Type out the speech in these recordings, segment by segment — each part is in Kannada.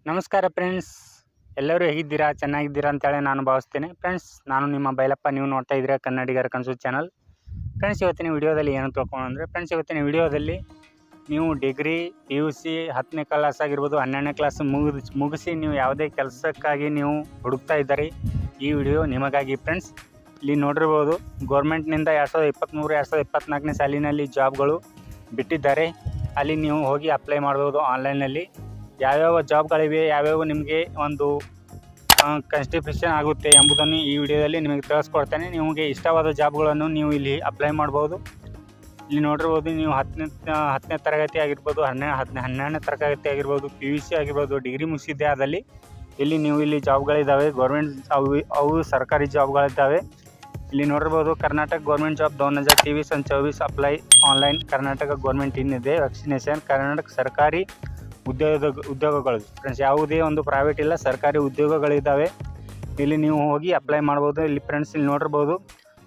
ನಮಸ್ಕಾರ ಫ್ರೆಂಡ್ಸ್, ಎಲ್ಲರೂ ಹೇಗಿದ್ದೀರಾ? ಚೆನ್ನಾಗಿದ್ದೀರಾ ಅಂತೇಳಿ ನಾನು ಭಾವಿಸ್ತೇನೆ. ಫ್ರೆಂಡ್ಸ್, ನಾನು ನಿಮ್ಮ ಬೈಲಪ್ಪ. ನೀವು ನೋಡ್ತಾ ಇದ್ದೀರಾ ಕನ್ನಡಿಗರ ಕನಸು ಚಾನಲ್. ಫ್ರೆಂಡ್ಸ್, ಇವತ್ತಿನ ವಿಡಿಯೋದಲ್ಲಿ ಏನು ತಿಳ್ಕೊಳ್ಳೋಣ ಫ್ರೆಂಡ್ಸ್, ಇವತ್ತಿನ ವಿಡಿಯೋದಲ್ಲಿ ನೀವು ಡಿಗ್ರಿ, PUC 10ನೇ ಕ್ಲಾಸ್ ಆಗಿರ್ಬೋದು, 12ನೇ ಕ್ಲಾಸ್ ಮುಗಿಸಿ ನೀವು ಯಾವುದೇ ಕೆಲಸಕ್ಕಾಗಿ ನೀವು ಹುಡುಕ್ತಾ ಇದ್ದೀರಿ, ಈ ವಿಡಿಯೋ ನಿಮಗಾಗಿ. ಫ್ರೆಂಡ್ಸ್, ಇಲ್ಲಿ ನೋಡಿರ್ಬೋದು, ಗೌರ್ಮೆಂಟ್ನಿಂದ 2023-2024ನೇ ಸಾಲಿನಲ್ಲಿ ಜಾಬ್ಗಳು ಬಿಟ್ಟಿದ್ದಾರೆ. ಅಲ್ಲಿ ನೀವು ಹೋಗಿ ಅಪ್ಲೈ ಮಾಡ್ಬೋದು ಆನ್ಲೈನಲ್ಲಿ. ಯಾವ್ಯಾವ ಜಾಬ್ಗಳಿವೆ, ಯಾವ್ಯಾವ ನಿಮಗೆ ಒಂದು ಕನ್ಸ್ಟಿಟ್ಯೂಷನ್ ಆಗುತ್ತೆ ಎಂಬುದನ್ನು ಈ ವಿಡಿಯೋದಲ್ಲಿ ನಿಮಗೆ ತಿಳಿಸ್ಕೊಡ್ತೇನೆ. ನಿಮಗೆ ಇಷ್ಟವಾದ ಜಾಬ್ಗಳನ್ನು ನೀವು ಇಲ್ಲಿ ಅಪ್ಲೈ ಮಾಡ್ಬೋದು. ಇಲ್ಲಿ ನೋಡಿರ್ಬೋದು, ನೀವು 10ನೇ ತರಗತಿ ಆಗಿರ್ಬೋದು, 12ನೇ ತರಗತಿ ಆಗಿರ್ಬೋದು, PUC ಆಗಿರ್ಬೋದು, ಡಿಗ್ರಿ ಮುಗಿಸಿದ್ದೆ ಆದಲ್ಲಿ ಇಲ್ಲಿ ಜಾಬ್ಗಳಿದ್ದಾವೆ. ಗೌರ್ಮೆಂಟ್ ಅವು ಸರ್ಕಾರಿ ಜಾಬ್ಗಳಿದ್ದಾವೆ. ಇಲ್ಲಿ ನೋಡಿರ್ಬೋದು, Karnataka government job 2023-24 apply online. Karnataka government ಇನ್ನಿದೆ ವ್ಯಾಕ್ಸಿನೇಷನ್. ಕರ್ನಾಟಕ ಸರ್ಕಾರಿ ಉದ್ಯೋಗಗಳು ಫ್ರೆಂಡ್ಸ್, ಯಾವುದೇ ಒಂದು ಪ್ರೈವೇಟ್ ಇಲ್ಲ, ಸರ್ಕಾರಿ ಉದ್ಯೋಗಗಳಿದ್ದಾವೆ. ಇಲ್ಲಿ ನೀವು ಹೋಗಿ ಅಪ್ಲೈ ಮಾಡ್ಬೋದು. ಇಲ್ಲಿ ಫ್ರೆಂಡ್ಸ್, ಇಲ್ಲಿ ನೋಡಿರ್ಬೋದು,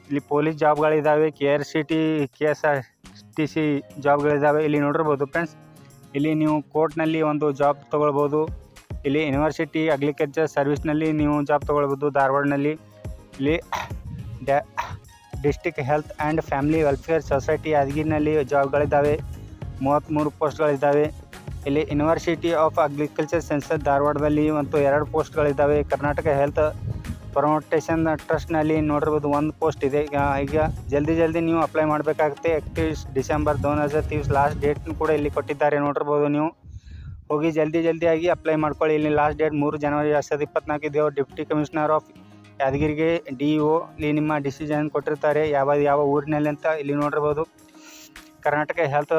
ಇಲ್ಲಿ ಪೊಲೀಸ್ ಜಾಬ್ಗಳಿದ್ದಾವೆ, KSRTC ಜಾಬ್ಗಳಿದ್ದಾವೆ. ಇಲ್ಲಿ ನೋಡಿರ್ಬೋದು ಫ್ರೆಂಡ್ಸ್, ಇಲ್ಲಿ ನೀವು ಕೋರ್ಟ್ನಲ್ಲಿ ಒಂದು ಜಾಬ್ ತೊಗೊಳ್ಬೋದು. ಇಲ್ಲಿ ಯೂನಿವರ್ಸಿಟಿ ಅಗ್ರಿಕಲ್ಚರ್ ಸರ್ವಿಸ್ನಲ್ಲಿ ನೀವು ಜಾಬ್ ತೊಗೊಳ್ಬೋದು ಧಾರವಾಡನಲ್ಲಿ. ಇಲ್ಲಿ district health and family welfare society ಯಾದಗಿರಿನಲ್ಲಿ ಜಾಬ್ಗಳಿದ್ದಾವೆ. 33 ಪೋಸ್ಟ್ಗಳಿದ್ದಾವೆ. ಇಲ್ಲಿ ಯೂನಿವರ್ಸಿಟಿ ಆಫ್ ಅಗ್ರಿಕಲ್ಚರ್ ಸೈನ್ಸಸ್ ಧಾರವಾಡದಲ್ಲಿ ಮತ್ತು 2 ಪೋಸ್ಟ್ಗಳಿದ್ದಾವೆ. ಕರ್ನಾಟಕ ಹೆಲ್ತ್ ಪ್ರಮೋಟೇಷನ್ ಟ್ರಸ್ಟ್ನಲ್ಲಿ ನೋಡಿರ್ಬೋದು 1 ಪೋಸ್ಟ್ ಇದೆ. ಈಗ ಜಲ್ದಿ ನೀವು ಅಪ್ಲೈ ಮಾಡಬೇಕಾಗುತ್ತೆ. 31 ಡಿಸೆಂಬರ್ 2023 ಲಾಸ್ಟ್ ಡೇಟ್ ಕೂಡ ಇಲ್ಲಿ ಕೊಟ್ಟಿದ್ದಾರೆ. ನೋಡಿರ್ಬೋದು, ನೀವು ಹೋಗಿ ಜಲ್ದಿಯಾಗಿ ಅಪ್ಲೈ ಮಾಡ್ಕೊಳ್ಳಿ. ಇಲ್ಲಿ ಲಾಸ್ಟ್ ಡೇಟ್ 3 ಜನವರಿ 2024 ಇದೆ. ಡಿಪ್ಟಿ ಕಮಿಷನರ್ ಆಫ್ ಯಾದಗಿರಿಗೆ DO ಇಲ್ಲಿ ನಿಮ್ಮ ಡಿಸಿಷನ್ ಕೊಟ್ಟಿರ್ತಾರೆ, ಯಾವ ಊರಿನಲ್ಲಿ ಅಂತ. ಇಲ್ಲಿ ನೋಡಿರ್ಬೋದು, ಕರ್ನಾಟಕ ಹೆಲ್ತ್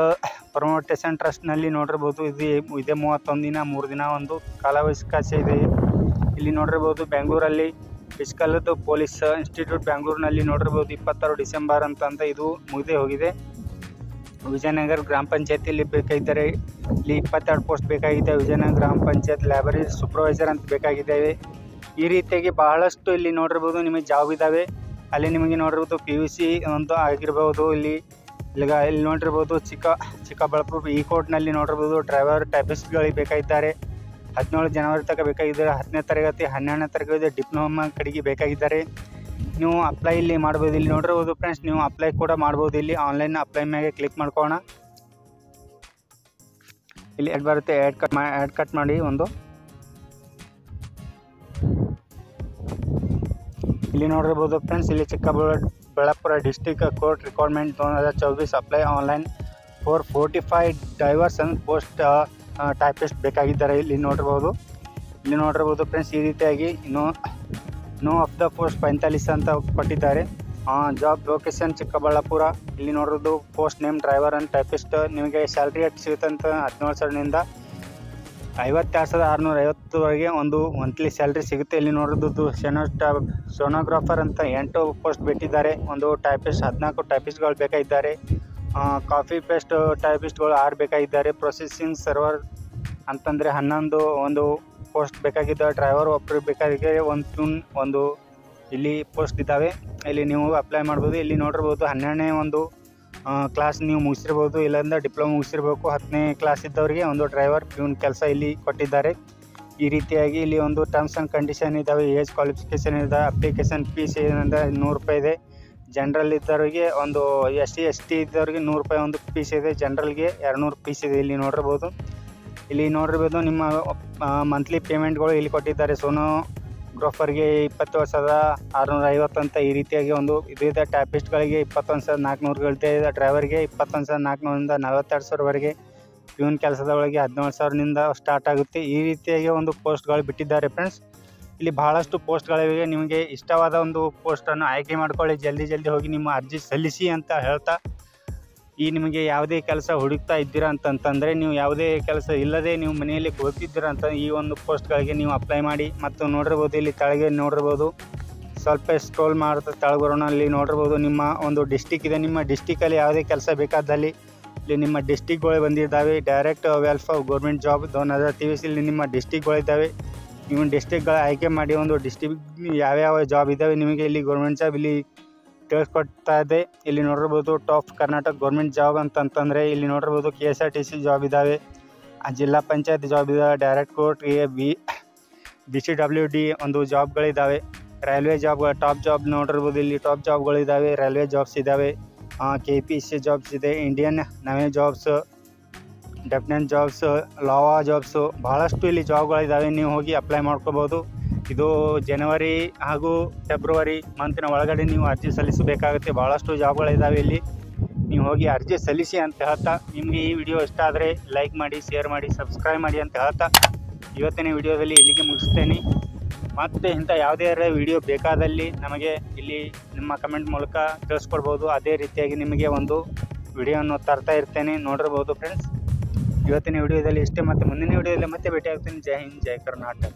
ಪ್ರಮೋಟೇಷನ್ ಟ್ರಸ್ಟ್ನಲ್ಲಿ ನೋಡಿರ್ಬೋದು, ಇದೆ 31 ದಿನ, 3 ದಿನ ಒಂದು ಕಾಲಾವಕಾಶ ಇದೆ. ಇಲ್ಲಿ ನೋಡಿರ್ಬೋದು, ಬೆಂಗಳೂರಲ್ಲಿ ಫಿಸಿಕಲ್ ಪೊಲೀಸ್ ಇನ್ಸ್ಟಿಟ್ಯೂಟ್ ಬೆಂಗಳೂರಿನಲ್ಲಿ ನೋಡಿರ್ಬೋದು 26 ಡಿಸೆಂಬರ್ ಅಂತ ಇದು ಮುಗಿದೇ ಹೋಗಿದೆ. ವಿಜಯನಗರ ಗ್ರಾಮ ಪಂಚಾಯತಿಯಲ್ಲಿ ಬೇಕಾಗಿದ್ದಾರೆ. ಇಲ್ಲಿ 22 ಪೋಸ್ಟ್ ಬೇಕಾಗಿದೆ. ವಿಜಯನಗರ ಗ್ರಾಮ ಪಂಚಾಯತ್ ಲೈಬ್ರರಿ ಸೂಪರ್ವೈಸರ್ ಅಂತ ಬೇಕಾಗಿದ್ದಾವೆ. ಈ ರೀತಿಯಾಗಿ ಬಹಳಷ್ಟು ಇಲ್ಲಿ ನೋಡಿರ್ಬೋದು ನಿಮಗೆ ಜಾಬ್ ಇದ್ದಾವೆ. ಅಲ್ಲಿ ನಿಮಗೆ ನೋಡಿರ್ಬೋದು PUC ಒಂದು ಆಗಿರ್ಬೋದು. ಇಲ್ಲಿ ನೋಡಿರ್ಬೋದು, ಚಿಕ್ಕಬಳ್ಳಾಪುರ ಈ ಕೋರ್ಟ್ನಲ್ಲಿ ನೋಡಿರ್ಬೋದು ಡ್ರೈವರ್ ಟೈಪಿಸ್ಟ್ಗಳಿಗೆ ಬೇಕಾಗಿದ್ದಾರೆ. 17 ಜನವರಿ ತನಕ ಬೇಕಾಗಿದ್ದಾರೆ. 10ನೇ ತರಗತಿ 12ನೇ ತರಗತಿ ಡಿಪ್ಲೊಮಾ ಕಡೆಗೆ ಬೇಕಾಗಿದ್ದಾರೆ. ನೀವು ಅಪ್ಲೈ ಇಲ್ಲಿ ಮಾಡ್ಬೋದು. ಇಲ್ಲಿ ನೋಡಿರ್ಬೋದು ಫ್ರೆಂಡ್ಸ್, ನೀವು ಅಪ್ಲೈ ಕೂಡ ಮಾಡ್ಬೋದು. ಇಲ್ಲಿ ಆನ್ಲೈನ್ ಅಪ್ಲೈ ಮೇಲೆ ಕ್ಲಿಕ್ ಮಾಡ್ಕೊಳ್ಳೋಣ. ಇಲ್ಲಿ ಆ್ಯಡ್ ಬರುತ್ತೆ, ಆ್ಯಡ್ ಕಟ್ ಮಾಡಿ ಒಂದು. ಇಲ್ಲಿ ನೋಡಿರ್ಬೋದು ಫ್ರೆಂಡ್ಸ್, ಇಲ್ಲಿ Chikkaballapur district court requirement 2024 apply online for 45 drivers and post typist ಬೇಕಾಗಿದ್ದಾರೆ. ಇಲ್ಲಿ ನೋಡಿರ್ಬೋದು ಫ್ರೆಂಡ್ಸ್, ಈ ರೀತಿಯಾಗಿ ನೋ ಆಫ್ ದ ಪೋಸ್ಟ್ 45 ಅಂತ ಕೊಟ್ಟಿದ್ದಾರೆ. Job location Chikkaballapur. ಇಲ್ಲಿ ನೋಡೋದು post name driver and typist. ನಿಮಗೆ ಸ್ಯಾಲ್ರಿ ಎಷ್ಟು ಸಿಗುತ್ತಂತ 17,000ನಿಂದ 52,650ವರೆಗೆ ಒಂದು ಮಂತ್ಲಿ ಸ್ಯಾಲ್ರಿ ಸಿಗುತ್ತೆ. ಇಲ್ಲಿ ನೋಡೋದು ಸೋನೋಗ್ರಾಫರ್ ಅಂತ 8 ಪೋಸ್ಟ್ ಬಿಟ್ಟಿದ್ದಾರೆ. ಒಂದು ಟೈಪಿಸ್ಟ್ 14 ಟೈಪಿಸ್ಟ್ಗಳು ಬೇಕಾಗಿದ್ದಾರೆ. ಕಾಫಿ ಪೇಸ್ಟ್ ಟೈಪಿಸ್ಟ್ಗಳು 6 ಬೇಕಾಗಿದ್ದಾರೆ. ಪ್ರೊಸೆಸಿಂಗ್ ಸರ್ವರ್ ಅಂತಂದರೆ 11 ಒಂದು ಪೋಸ್ಟ್ ಬೇಕಾಗಿದ್ದಾವೆ. ಡ್ರೈವರ್ ಒಬ್ಬರು ಬೇಕಾಗಿದೆ. ಒಂದು ಇಲ್ಲಿ ಪೋಸ್ಟ್ ಇದ್ದಾವೆ. ಇಲ್ಲಿ ನೀವು ಅಪ್ಲೈ ಮಾಡ್ಬೋದು. ಇಲ್ಲಿ ನೋಡಿರ್ಬೋದು 12ನೇ ಒಂದು ಕ್ಲಾಸ್ ನೀವು ಮುಗಿಸಿರ್ಬೋದು, ಇಲ್ಲಾಂದ್ರೆ ಡಿಪ್ಲೊಮಾ ಮುಗಿಸಿರ್ಬೇಕು. 10ನೇ ಕ್ಲಾಸ್ ಇದ್ದವರಿಗೆ ಒಂದು ಡ್ರೈವರ್ ಪ್ಯೂನ್ ಕೆಲಸ ಇಲ್ಲಿ ಕೊಟ್ಟಿದ್ದಾರೆ. ಈ ರೀತಿಯಾಗಿ ಇಲ್ಲಿ ಒಂದು ಟರ್ಮ್ಸ್ ಆ್ಯಂಡ್ ಕಂಡೀಷನ್ ಇದ್ದಾವೆ. ಏಜ್ ಕ್ವಾಲಿಫಿಕೇಷನ್ ಇದೆ. ಅಪ್ಲಿಕೇಶನ್ ಫೀಸ್ ಏನಂದರೆ 100 ರೂಪಾಯಿ ಇದೆ. ಜನರಲ್ ಇದ್ದವರಿಗೆ ಒಂದು SC/ST ಇದ್ದವರಿಗೆ 100 ರೂಪಾಯಿ ಒಂದು ಫೀಸ್ ಇದೆ. ಜನರಲ್ಗೆ 200 ಫೀಸ್ ಇದೆ. ಇಲ್ಲಿ ನೋಡಿರ್ಬೋದು ನಿಮ್ಮ ಮಂತ್ಲಿ ಪೇಮೆಂಟ್ಗಳು ಇಲ್ಲಿ ಕೊಟ್ಟಿದ್ದಾರೆ. ಸೋನೋಗ್ರಾಫರ್ಗೆ 21,650 ಅಂತ ಈ ರೀತಿಯಾಗಿ ಒಂದು ಇದೆ. ಟೈಪಿಸ್ಟ್ಗಳಿಗೆ 21,400 ಡ್ರೈವರ್ಗೆ 21,400 42,000ವರೆಗೆ. ಪ್ಯೂನ್ ಕೆಲಸದ ಒಳಗೆ 17,000ನಿಂದ ಸ್ಟಾರ್ಟ್ ಆಗುತ್ತೆ. ಈ ರೀತಿಯಾಗಿ ಒಂದು ಪೋಸ್ಟ್ಗಳು ಬಿಟ್ಟಿದ್ದಾರೆ ಫ್ರೆಂಡ್ಸ್. ಇಲ್ಲಿ ಬಹಳಷ್ಟು ಪೋಸ್ಟ್ಗಳಿವೆ. ನಿಮಗೆ ಇಷ್ಟವಾದ ಒಂದು ಪೋಸ್ಟನ್ನು ಆಯ್ಕೆ ಮಾಡ್ಕೊಳ್ಳಿ. ಜಲ್ದಿ ಹೋಗಿ ನಿಮ್ಮ ಅರ್ಜಿ ಸಲ್ಲಿಸಿ ಅಂತ ಹೇಳ್ತಾ, ನಿಮಗೆ ಯಾವುದೇ ಕೆಲಸ ಹುಡುಕ್ತಾ ಇದ್ದೀರಾ ಅಂತಂದರೆ, ನೀವು ಯಾವುದೇ ಕೆಲಸ ಇಲ್ಲದೆ ನೀವು ಮನೆಯಲ್ಲಿ ಕೂತಿದ್ದೀರಾ ಅಂತ ಈ ಒಂದು ಪೋಸ್ಟ್ಗಳಿಗೆ ನೀವು ಅಪ್ಲೈ ಮಾಡಿ. ಮತ್ತು ನೋಡಿರ್ಬೋದು, ಇಲ್ಲಿ ಕೆಳಗೆ ನೋಡಿರ್ಬೋದು, ಸ್ವಲ್ಪ ಸ್ಕ್ರೋಲ್ ಮಾಡ್ತಾ ಕೆಳಗೆ ಬರೋಣ. ಅಲ್ಲಿ ನೋಡಿರ್ಬೋದು ನಿಮ್ಮ ಒಂದು ಡಿಸ್ಟಿಕ್ ಇದೆ. ನಿಮ್ಮ ಡಿಸ್ಟಿಕಲ್ಲಿ ಯಾವುದೇ ಕೆಲಸ ಬೇಕಾದಲ್ಲಿ ಇಲ್ಲಿ ನಿಮ್ಮ ಡಿಸ್ಟಿಕ್ಗಳು ಬಂದಿದ್ದಾವೆ. ಡೈರೆಕ್ಟ್ ವೆಲ್ಫೇರ್ ಗೌರ್ಮೆಂಟ್ ಜಾಬ್ 2023 ಇಲ್ಲಿ ನಿಮ್ಮ ಡಿಸ್ಟಿಕ್ಗಳಿದ್ದಾವೆ. ನೀವು ಡಿಸ್ಟಿಕ್ಗಳು ಆಯ್ಕೆ ಮಾಡಿ ಒಂದು ಡಿಸ್ಟಿಕ್ ಯಾವ್ಯಾವ ಜಾಬ್ ಇದ್ದಾವೆ ನಿಮಗೆ ಇಲ್ಲಿ ಗೌರ್ಮೆಂಟ್ ಜಾಬ್ ಇಲ್ಲಿ ತಿಳಿಸ್ಕೊಡ್ತಾ ಇದೆ. ಇಲ್ಲಿ ನೋಡಿರ್ಬೋದು ಟಾಪ್ ಕರ್ನಾಟಕ ಗೌರ್ಮೆಂಟ್ ಜಾಬ್ ಅಂತಂದರೆ ಇಲ್ಲಿ ನೋಡಿರ್ಬೋದು KSRTC ಜಾಬ್ ಇದ್ದಾವೆ. ಜಿಲ್ಲಾ ಪಂಚಾಯತ್ ಜಾಬ್ ಇದೆ, ಡೈರೆಕ್ಟ್ ಕೋರ್ಟ್ಗೆ BCWD ಒಂದು ಜಾಬ್ಗಳಿದ್ದಾವೆ. ರೈಲ್ವೆ ಜಾಬ್ ಟಾಪ್ ಜಾಬ್ ನೋಡಿರ್ಬೋದು, ಇಲ್ಲಿ ಟಾಪ್ ಜಾಬ್ಗಳಿದ್ದಾವೆ, ರೈಲ್ವೆ ಜಾಬ್ಸ್ ಇದ್ದಾವೆ, KPC ಜಾಬ್ಸ್ ಇದೆ, Indian navy jobs, definite jobs, ಲಾವಾ ಜಾಬ್ಸು, ಭಾಳಷ್ಟು ಇಲ್ಲಿ ಜಾಬ್ಗಳಿದ್ದಾವೆ. ನೀವು ಹೋಗಿ ಅಪ್ಲೈ ಮಾಡ್ಕೋಬೋದು. ಇದು ಜನವರಿ ಹಾಗೂ ಫೆಬ್ರವರಿ ಮಂತಿನ ಒಳಗಡೆ ನೀವು ಅರ್ಜಿ ಸಲ್ಲಿಸಬೇಕಾಗುತ್ತೆ. ಭಾಳಷ್ಟು ಜಾಬ್ಗಳಿದ್ದಾವೆ ಇಲ್ಲಿ, ನೀವು ಹೋಗಿ ಅರ್ಜಿ ಸಲ್ಲಿಸಿ ಅಂತ ಹೇಳ್ತಾ, ನಿಮಗೆ ಈ ವಿಡಿಯೋ ಇಷ್ಟ ಆದರೆ ಲೈಕ್ ಮಾಡಿ, ಶೇರ್ ಮಾಡಿ, ಸಬ್ಸ್ಕ್ರೈಬ್ ಮಾಡಿ ಅಂತ ಹೇಳ್ತಾ ಇವತ್ತಿನ ವಿಡಿಯೋದಲ್ಲಿ ಇಲ್ಲಿಗೆ ಮುಗಿಸ್ತೇನೆ. ಮತ್ತು ಇಂಥ ಯಾವುದೇ ವಿಡಿಯೋ ಬೇಕಾದಲ್ಲಿ ನಮಗೆ ಇಲ್ಲಿ ನಿಮ್ಮ ಕಮೆಂಟ್ ಮೂಲಕ ತಿಳಿಸ್ಕೊಡ್ಬೋದು. ಅದೇ ರೀತಿಯಾಗಿ ನಿಮಗೆ ಒಂದು ವಿಡಿಯೋವನ್ನು ತರ್ತಾ ಇರ್ತೇನೆ, ನೋಡಿರ್ಬೋದು ಫ್ರೆಂಡ್ಸ್. ಇವತ್ತಿನ ವಿಡಿಯೋದಲ್ಲಿ ಇಷ್ಟೇ, ಮತ್ತು ಮುಂದಿನ ವಿಡಿಯೋದಲ್ಲಿ ಮತ್ತೆ ಭೇಟಿ ಆಗ್ತೀನಿ. ಜೈ ಹಿಂದ್, ಜೈ ಕರ್ನಾಟಕ.